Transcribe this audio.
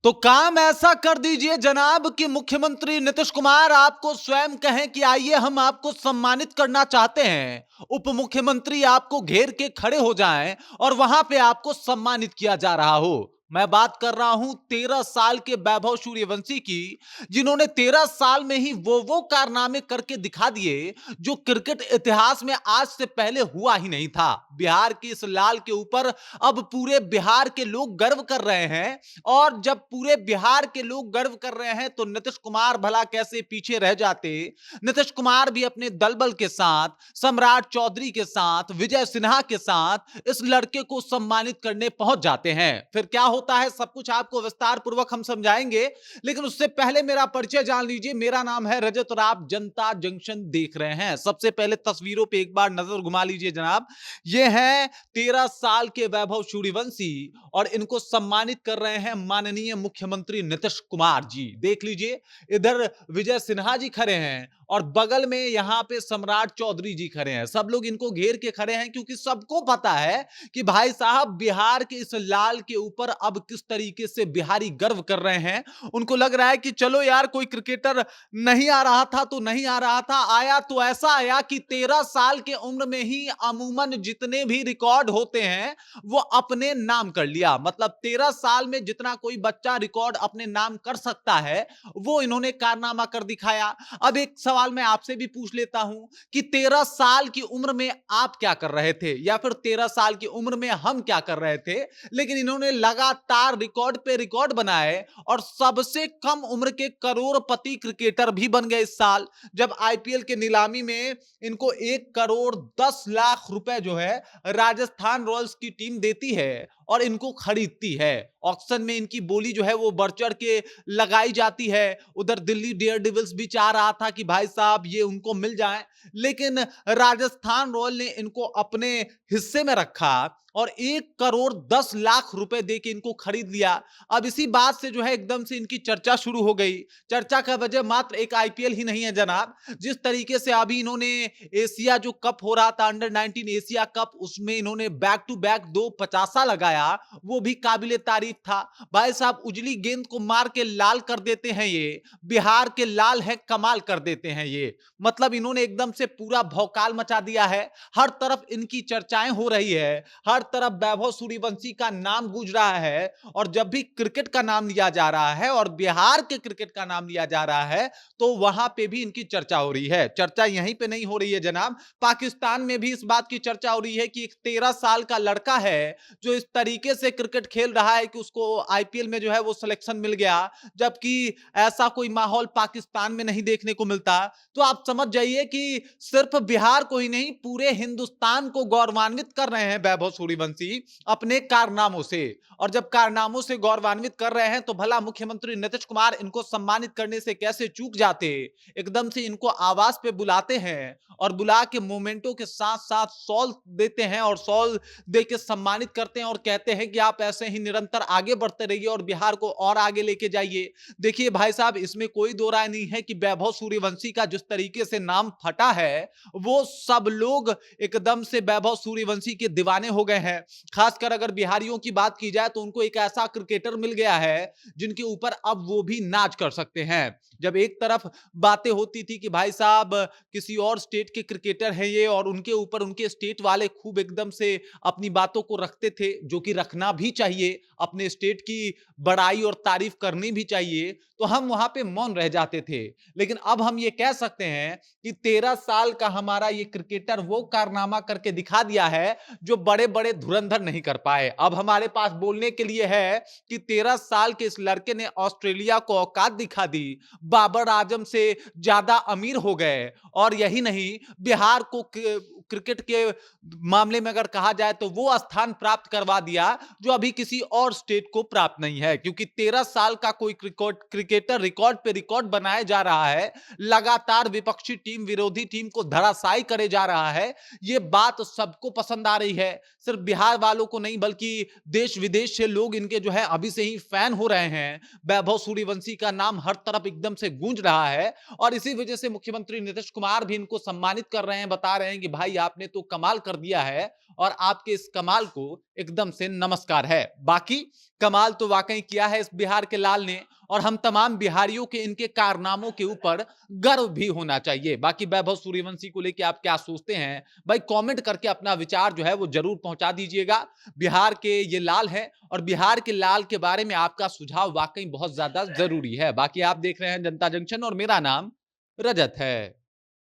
तो काम ऐसा कर दीजिए जनाब कि मुख्यमंत्री नीतीश कुमार आपको स्वयं कहें कि आइए हम आपको सम्मानित करना चाहते हैं। उप मुख्यमंत्री आपको घेर के खड़े हो जाएं और वहां पे आपको सम्मानित किया जा रहा हो। मैं बात कर रहा हूं 13 साल के वैभव सूर्यवंशी की, जिन्होंने 13 साल में ही वो कारनामे करके दिखा दिए जो क्रिकेट इतिहास में आज से पहले हुआ ही नहीं था। बिहार की इस लाल के ऊपर अब पूरे बिहार के लोग गर्व कर रहे हैं। और जब पूरे बिहार के लोग गर्व कर रहे हैं तो नीतीश कुमार भला कैसे पीछे रह जाते। नीतीश कुमार भी अपने दलबल के साथ, सम्राट चौधरी के साथ, विजय सिन्हा के साथ इस लड़के को सम्मानित करने पहुंच जाते हैं। फिर क्या होता है सब कुछ आपको विस्तार पूर्वक हम समझाएंगे, लेकिन उससे पहले मेरा परिचय जान लीजिए। मेरा नाम है रजत और आप जनता जंक्शन देख रहे हैं। सबसे पहले तस्वीरों पे एक बार नजर घुमा लीजिए जनाब। ये है 13 साल के वैभव सूर्यवंशी और इनको सम्मानित कर रहे हैं माननीय मुख्यमंत्री नीतीश कुमार जी। देख लीजिए, इधर विजय सिन्हा जी खड़े हैं और बगल में यहां पे सम्राट चौधरी जी खड़े हैं। सब लोग इनको घेर के खड़े हैं क्योंकि सबको पता है कि भाई साहब बिहार के इस लाल के ऊपर अब किस तरीके से बिहारी गर्व कर रहे हैं। उनको लग रहा है कि चलो यार, कोई क्रिकेटर नहीं आ रहा था तो नहीं आ रहा था, आया तो ऐसा आया कि 13 साल के उम्र में ही अमूमन जितने भी रिकॉर्ड होते हैं वो अपने नाम कर लिया। मतलब 13 साल में जितना कोई बच्चा रिकॉर्ड अपने नाम कर सकता है वो इन्होंने कारनामा कर दिखाया। अब एक सवाल मैं आपसे भी पूछ लेता हूं कि 13 साल की उम्र में आप क्या कर रहे थे, या फिर 13 साल की उम्र में हम क्या कर रहे थे। लेकिन इन्होंने लगातार रिकॉर्ड पे रिकॉर्ड बनाए और सबसे कम उम्र के करोड़पति क्रिकेटर भी बन गए इस साल, जब आईपीएल के नीलामी में इनको 1 करोड़ 10 लाख रुपए जो है राजस्थान रॉयल्स की टीम देती है और इनको खरीदती है। ऑक्शन में इनकी बोली जो है वो बढ़ चढ़ के लगाई जाती है। उधर दिल्ली डेयर डेविल्स भी चाह रहा था कि भाई साहब ये उनको मिल जाए, लेकिन राजस्थान रॉयल ने इनको अपने हिस्से में रखा और 1 करोड़ 10 लाख रुपए देके इनको खरीद लिया। अब इसी बात से जो है एकदम से इनकी चर्चा शुरू हो गई। चर्चा का वजह मात्र एक आईपीएल ही नहीं है जनाब। जिस तरीके से अभी इन्होंने एशिया जो कप हो रहा था, अंडर 19 एशिया कप, उसमें इन्होंने बैक टू बैक 2 50 लगाया, वो भी काबिले तारीफ था। भाई साहब उजली गेंद को मार के लाल कर देते हैं ये। बिहार के लाल है, कमाल कर देते हैं ये। मतलब इन्होंने एकदम से पूरा भौकाल मचा दिया है। हर तरफ इनकी चर्चाएं हो रही है, हर तरफ वैभव सूर्यवंशी का नाम गूंज रहा है। और जब भी क्रिकेट का नाम लिया जा रहा है और बिहार के क्रिकेट का नाम लिया जा रहा है तो वहां पे भी इनकी चर्चा हो रही है। चर्चा यहीं पे नहीं हो रही है जनाब, पाकिस्तान में भी इस बात की चर्चा हो रही है कि एक 13 साल का लड़का है जो इस तरीके से क्रिकेट खेल रहा है कि उसको आईपीएल में जो है वो सिलेक्शन मिल गया, जबकि ऐसा कोई माहौल पाकिस्तान में नहीं देखने को मिलता। तो आप समझ जाइए कि सिर्फ बिहार को ही नहीं, पूरे हिंदुस्तान को गौरवान्वित कर रहे हैं वैभव सूर्यवंशी अपने कारनामों से। और जब कारनामों से गौरवान्वित कर रहे हैं तो भला मुख्यमंत्री नीतीश कुमार इनको सम्मानित करने से कैसे चूक जाते। एकदम से इनको आवाज पे बुलाते हैं और बुला के मोमेंटों के साथ साथ सॉल देते हैं और सॉल दे के सम्मानित करते हैं और कहते हैं कि आप ऐसे ही निरंतर आगे बढ़ते रहिए और बिहार को और आगे लेके जाइए। देखिए भाई साहब, इसमें कोई दो राय नहीं है कि वैभव सूर्यवंशी का जिस तरीके से नाम फटा है वो सब लोग एकदम से वैभव सूर्यवंशी के दीवाने हो गए हैं। खासकर अगर बिहारियों की बात की जाए तो उनको एक ऐसा क्रिकेटर मिल गया है जिनके ऊपर अब वो भी नाच कर सकते हैं। जब एक तरफ बातें होती थी कि भाई साहब किसी और स्टेट के क्रिकेटर हैं ये और उनके ऊपर उनके स्टेट वाले खूब एकदम से अपनी बातों को रखते थे, जो कि रखना भी चाहिए, अपने स्टेट की बड़ाई और तारीफ करनी भी चाहिए, तो हम वहां पे मौन रह जाते थे। लेकिन अब हम ये कह सकते हैं कि 13 साल का हमारा ये क्रिकेटर वो कारनामा करके दिखा दिया है जो बड़े बड़े धुरंधर नहीं कर पाए। अब हमारे पास बोलने के लिए है कि 13 साल के इस लड़के ने ऑस्ट्रेलिया को औकात दिखा दी, बाबर आजम से ज्यादा अमीर हो गए। और यही नहीं, बिहार को क्रिकेट के मामले में अगर कहा जाए तो वो स्थान प्राप्त करवा दिया जो अभी किसी और स्टेट को प्राप्त नहीं है। क्योंकि 13 साल का कोई क्रिकेटर रिकॉर्ड पे रिकॉर्ड बनाया जा रहा है, लगातार विपक्षी टीम, विरोधी टीम को धराशायी करे जा रहा है। ये बात सबको पसंद आ रही है, सिर्फ बिहार वालों को नहीं बल्कि देश विदेश से लोग इनके जो है अभी से ही फैन हो रहे हैं। वैभव सूर्यवंशी का नाम हर तरफ एकदम से गूंज रहा है और इसी वजह से मुख्यमंत्री नीतीश कुमार भी इनको सम्मानित कर रहे हैं, बता रहे हैं कि भाई आपने तो कमाल कर दिया है और आपके इस कमाल को एकदम से नमस्कार है। बाकी कमाल तो वाकई किया है इस बिहार के लाल ने और हम तमाम बिहारियों के इनके कारनामों के ऊपर गर्व भी होना चाहिए। बाकी वैभव सूर्यवंशी को लेकर आप क्या सोचते हैं भाई, कमेंट करके अपना विचार जो है वो जरूर पहुंचा दीजिएगा। बिहार के ये लाल है और बिहार के लाल के बारे में आपका सुझाव वाकई बहुत ज्यादा जरूरी है। बाकी आप देख रहे हैं जनता जंक्शन और मेरा नाम रजत है।